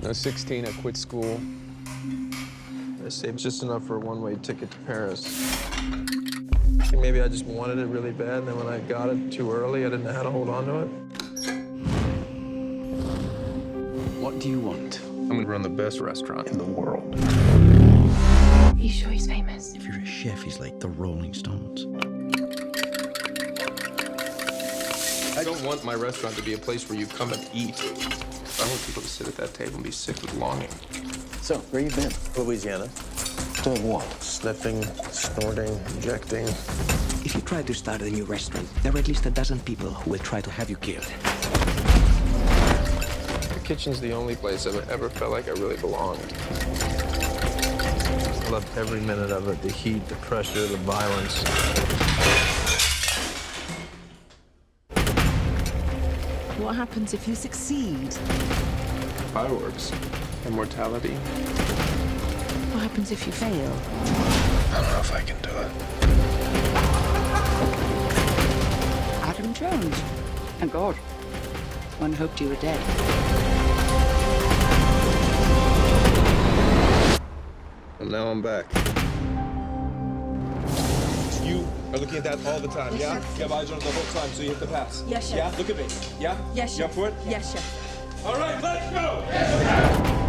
I was 16, I quit school. I saved just enough for a one-way ticket to Paris. And maybe I just wanted it really bad, and then when I got it too early, I didn't know how to hold on to it. What do you want? I'm gonna run the best restaurant in the world. Are you sure he's famous? If you're a chef, he's like the Rolling Stones. I don't want my restaurant to be a place where you come and eat. I want people to sit at that table and be sick with longing. So, where you been? Louisiana. Doing what? Sniffing, snorting, injecting. If you try to start a new restaurant, there are at least a dozen people who will try to have you killed. The kitchen's the only place I've ever felt like I really belonged. I loved every minute of it. The heat, the pressure, the violence. What happens if you succeed? Fireworks. Immortality. What happens if you fail? I don't know if I can do it. Adam Jones. Thank God. One hoped you were dead. And now I'm back. You are looking at that all the time, yeah? You have eyes on it the whole time, so you hit the pass. Yes, chef. Yeah, look at me. Yeah? Yes, You chef. up for it? Yes, chef. All right, let's go!